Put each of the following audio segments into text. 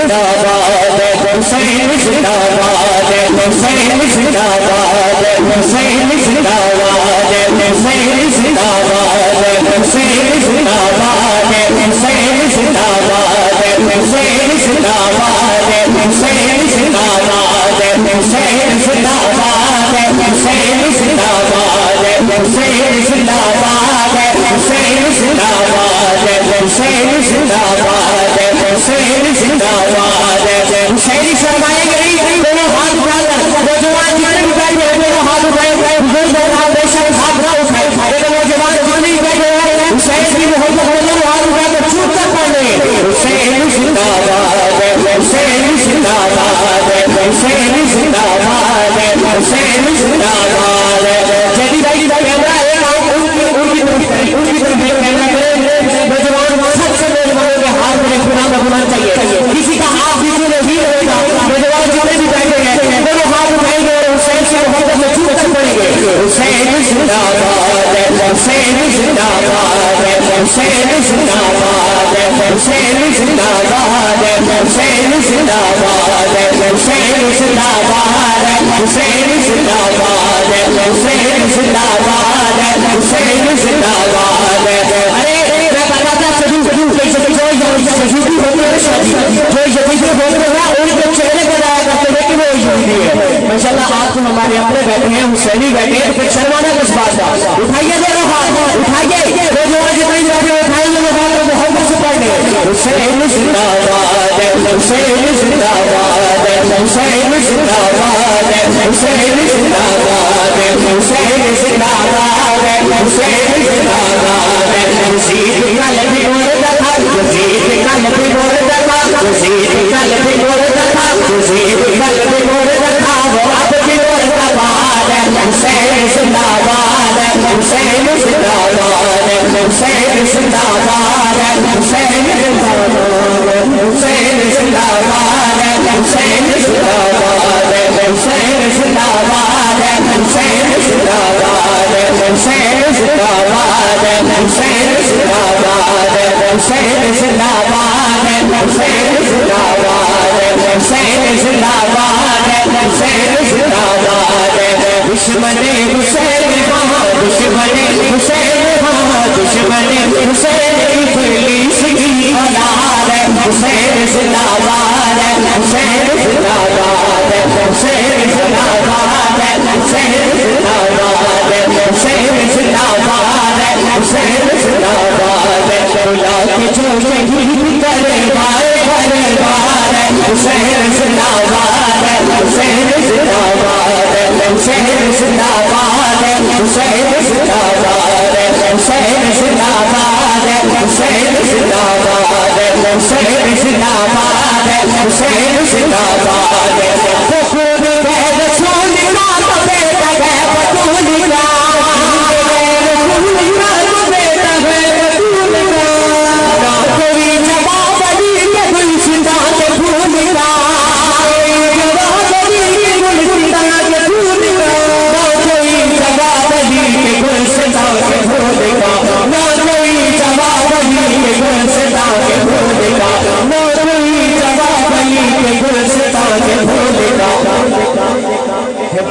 زندہ باد حسین زندہ باد حسین زندہ باد حسین زندہ باد حسین زندہ باد حسین زندہ باد حسین زندہ باد حسین زندہ باد حسین زندہ باد حسین زندہ باد حسین زندہ باد حسین زندہ باد حسین زندہ باد حسین زندہ باد حسین زندہ باد حسین فرمائے گئی دونوں ہاتھ اٹھا کر نوجوان جتنے بھی بیٹھے ہیں دونوں ہاتھ اٹھائے بزرگ بے شک ہاتھ نہ اٹھائے لیکن نوجوان جتنے بھی بیٹھے ہیں حسین کی محبت میں دونوں ہاتھ اٹھا کر چوٹ کر پڑھنے حسین زندہ باد حسین زندہ باد حسین زندہ باد حسین زندہ باد جدی بھائی کیمرہ ہے ان کی طرف کیمرہ کریں نوجوان سب سے نوجوانوں کے ہاتھ میں گناہ کا گناہ چاہیے کسی کا ہاتھ پیچھے نہیں رہے گا نوجوان جتنے بھی بیٹھے ہیں دونوں ہاتھ اٹھائیں گے اور حسین سے محبت میں چوٹ کر پڑیں گے حسین زندہ باد حسین زندہ باد حسین زندہ باد حسین زندہ باد حسین زندہ باد حسین زندہ باد حسین زندہ باد حسین زندہ باد حسین زندہ باد ارے میں بتا تھا جو ان کے چہرے پر آیا کرتے لیکن وہ یہودی ہے ماشاءاللہ آپ تو ہمارے اپنے بیٹھے ہیں حسینی بیٹھے ہیں پھر شرمانا کس بات کا اٹھائیے دونوں ہاتھ اٹھائیے نوجوان جتنے بیٹھے اٹھائیے محبت سے پڑھنے حسین زندہ باد حسین زندہ باد حسین زندہ باد حسین زندہ باد حسین زندہ باد حسین زندہ باد یزید کا لبی مردہ تھا یزید کا لبی مردہ تھا یزید کا لبی مردہ تھا یزید کا لبی مردہ تھا وہ اب بھی مردہ باد حسین زندہ باد حسین زندہ باد حسین زندہ باد حسین زندہ باد حسین زندہ باد حسین زندہ باد حسین زندہ باد حسین زندہ باد حسین زندہ باد حسین زندہ باد حسین زندہ باد حسین زندہ باد حسین زندہ باد حسین زندہ باد دشمن حسین وہاں دشمن حسین وہاں دشمن حسین ابلیس کی اولاد حسین زندہ باد حسین زندہ باد حسین زندہ باد حسین زندہ باد حسین زندہ باد حسین زندہ باد بلا کے جو شہید کرے بار بار بار حسین زندہ باد حسین زندہ باد حسین زندہ باد حسین زندہ باد حسین زندہ باد حسین زندہ باد حسین زندہ باد حسین زندہ باد خود ہے رسول اللہ کا بیٹا ہے بطول اللہ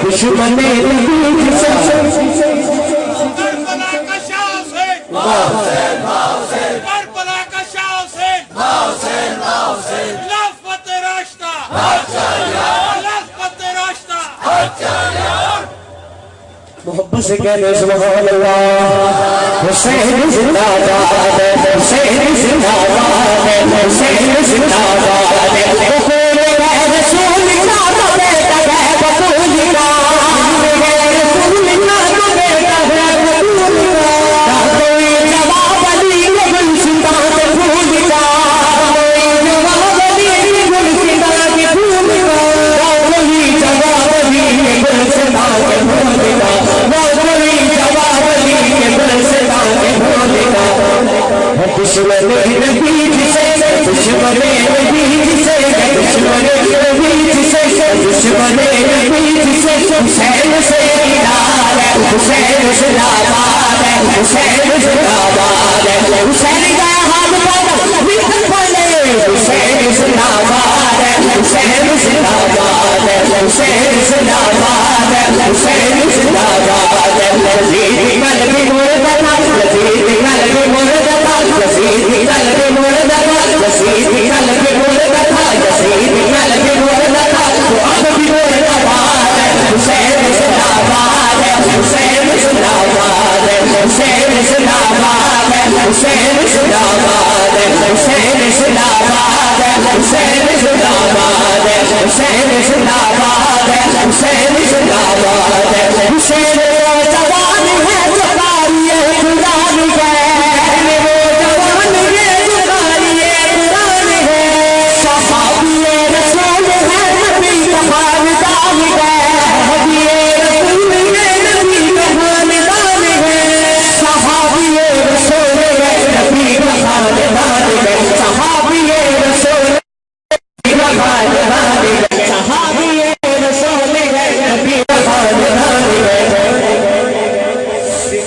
دشمن کربلا کا شاہ حسین کربلا کا شاہ حسین خلافت راشدہ خلافت راشدہ محبت سے کہنے سبحان اللہ حسین زندہ باد حسین زندہ باد حسین زندہ باد رسول اللہ کا بیٹا ہے بطول اللہ حسین حسین زندہ باد حسین زندہ باد حسین زندہ باد یزید قلبی مردہ یزید قلبی مردہ یزید قلبی مردہ یزید قلبی مردہ یزید قلبی مردہ تو اب بھی مردہ باد حسین زندہ باد حسین زندہ باد حسین زندہ باد حسین زندہ باد حسین زندہ باد حسین زندہ باد حسین زندہ باد حسین زندہ باد حسین وہ جوان ہے جو قاری قرآن ہے وہ جوان ہے جو قاری قرآن ہے صحابی رسول ہے نبی کا خاندان ہے نبی رسول ہے نبی کا خاندان ہے صحابی رسول ہے نبی کا خاندان ہے صحابی رسول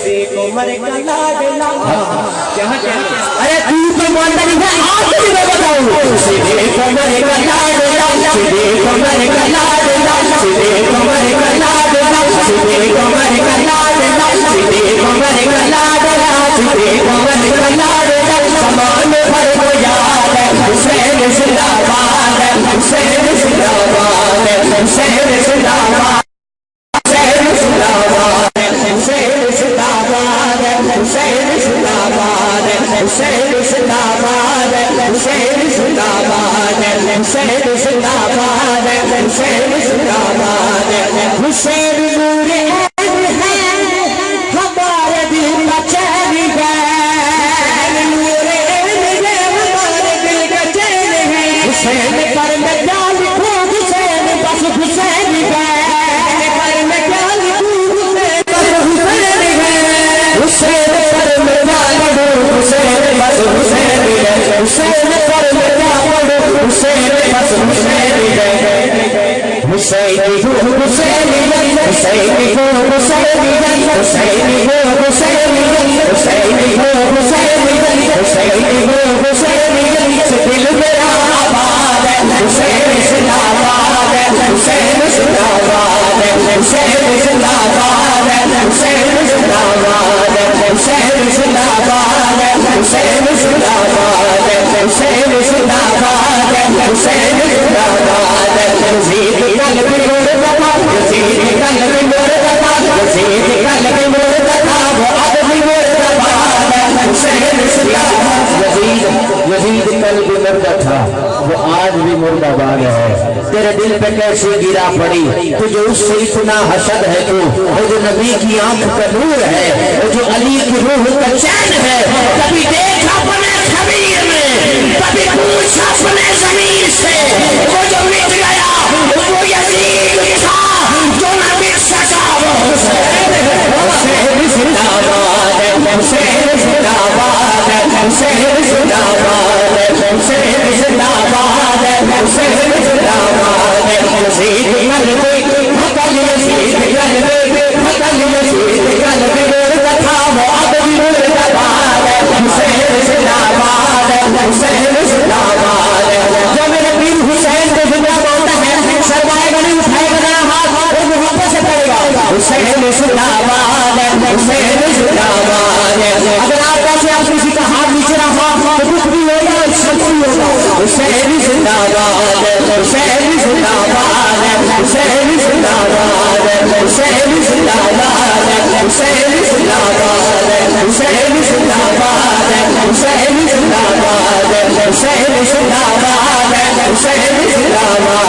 ارے تو مانتا نہیں ہے آپ کو میں بتاؤں سیدھے کمر کا لاڈ سیدھے کمر کا لاڈ سیدھے کمر کا لاڈ سیدھے کمر کا لاڈ سیدھے کمر کا لاڈ سیدھے کمر کا لاڈ سامان بھر کو یاد حسین زندہ باد حسین زندہ باد حسین زندہ باد حسین زندہ باد حسین زندہ باد حسین زندہ باد حسین زندہ باد حسین زندہ باد حسین زندہ باد حسین زندہ باد حسین نور عین ہے ہمارے دل کا چین ہے نور عین ہے ہمارے دل کا چین ہے حسین پر میں کیا لکھوں حسین بس حسین ہے پر میں کیا لکھوں حسین بس حسین ہے حسین پر میں کیا لکھوں حسین بس حسین ہے حسین پر میں کیا لکھوں حسین بس حسین ہے حسین کو حسین حسین کو حسین حسین کو حسین حسین کو حسین حسین کو حسین دل میرا آباد حسین زندہ باد حسین زندہ باد حسین زندہ باد حسین زندہ باد حسین زندہ باد حسین زندہ باد حسین زندہ باد حسین زندہ باد یزید قلبی مردہ یزید قلبی مردہ یزید قلبی مردہ وہ اب بھی مردہ باد حسین زندہ باد یزید قلبی مردہ تھا وہ آج بھی مردہ باد ہے تیرے دل پہ کیسے گرا پڑی تجھے اس سے اتنا حسد ہے تو وہ جو نبی کی آنکھ کا نور ہے وہ جو علی کی روح کا چین ہے کبھی دیکھ اپنے خبیر میں کبھی پوچھ اپنے ضمیر سے وہ جو مٹ گیا وہ یزید تھا جو نہ مٹ سکا وہ حسین زندہ باد حسین زندہ باد حسین زندہ باد حسین زندہ باد حسین زندہ باد یزید قلبی حقل یزید قلبی حقل یزید قلبی مردہ تھا وہ اب بھی مردہ باد حسین زندہ باد حسین زندہ باد جو میرے پیر حسین کو زندہ بولتا ہے سرمائے گا نہیں اٹھائے گا نہ ہاتھ اور محبت سے پڑے گا حسین زندہ باد حسین زندہ باد اگر آپ کیسے آپ کسی کا ہاتھ نیچے رہا تو دکھ بھی ہوگا اور شک بھی ہوگا حسین زندہ باد حسین زندہ باد حسین زندہ باد حسین زندہ باد حسین زندہ باد حسین زندہ باد حسین زندہ باد حسین زندہ باد حسین زندہ باد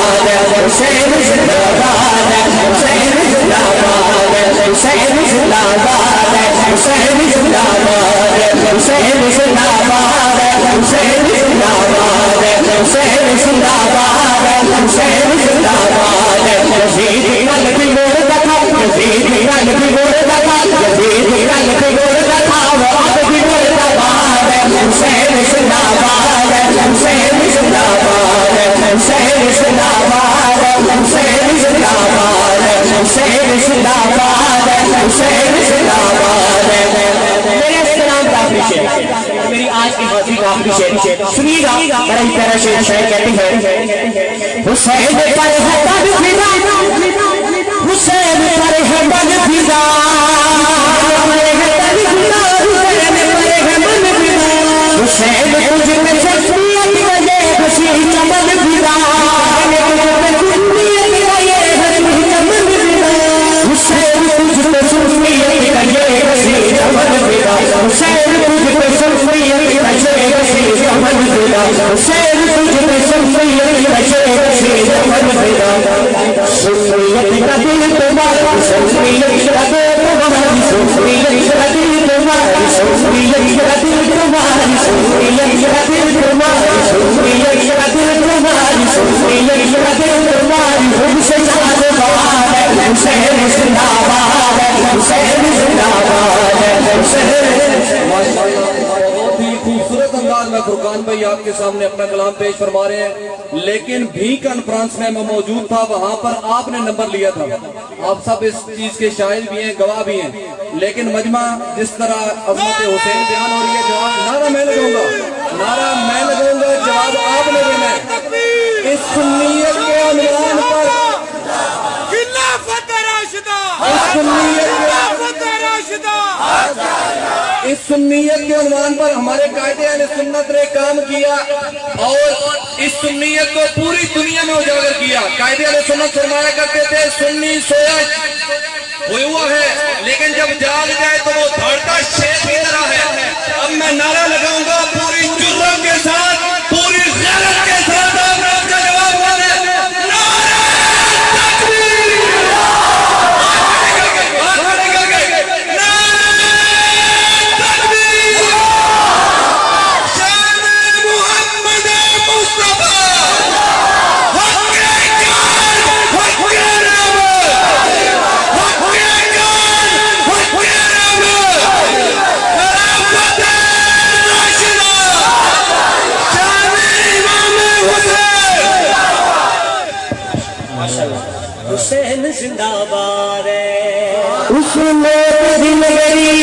حسین زندہ باد حسین زندہ باد حسین زندہ باد حسین زندہ باد حسین زندہ باد حسین زندہ باد حسین زندہ باد حسین زندہ باد یزید قلبی مردہ یزید قلبی مردہ یزید قلبی مردہ وہ اب بھی مردہ باد حسین زندہ باد حسین زندہ باد حسین زندہ باد حسین زندہ باد حسین زندہ باد حسین زندہ باد میرے سلام کا پیچھے میری آج کی بازی کا آخری شعر سنیے گا، بڑا ہی پیارا شعر کہتی ہے حسین پر ہے بد فضا، حسین پر ہے بد فضا، حسین تجھ میں شخصیت کا یہ خوشی چمن فضا، حسین تجھ میں شخصیت کا یہ خوشی چمن فضا، حسین تجھ میں شخصیت کا یہ خوشی چمن فضا، حسین تجھ میں شخصیت کا یہ خوشی چمن فضا، شخصیت کا دل تمہاری، شخصیت کا دل تمہاری، شخصیت کا دل تمہاری، شخصیت کا دل تمہاری، شخصیت کا دل تمہاری، شخصیت کا دل تمہاری، شخصیت کا دل تمہاری، خود سے جان بہار ہے حسین زندہ باد ہے، حسین زندہ باد ہے، حسین۔ بہت ہی خوبصورت انداز میں فرقان بھائی آپ کے سامنے اپنا کلام پیش فرما رہے ہیں، لیکن بھی کانفرنس میں موجود تھا، وہاں پر آپ نے نمبر لیا تھا، آپ سب اس چیز کے شاہد بھی ہیں، گواہ بھی ہیں، لیکن مجمع جس طرح عظمت حسین بیان ہو رہی ہے، جواب نعرہ میں لگاؤں گا، نعرہ میں لگاؤں گا، جواب آپ نے دینا ہے۔ اس سنیت کے عنوان پر خلافت راشدہ، اس سنیت کے عنوان پر ہمارے قائد اہل سنت نے کام کیا اور اس سنیت کو پوری دنیا میں اجاگر کیا۔ قائد اہل سنت فرمایا کرتے تھے سنی سویا ہوا ہے لیکن جب جاگ جائے تو وہ دھڑتا شیر کی طرح ہے۔ اب میں نعرہ لگاؤں گا پوری جرت کے ساتھ، پوری غیرت کے ساتھ، آپ نے اس کا جواب دیں۔ حسین زندہ باد ہے، اس میں دل گئی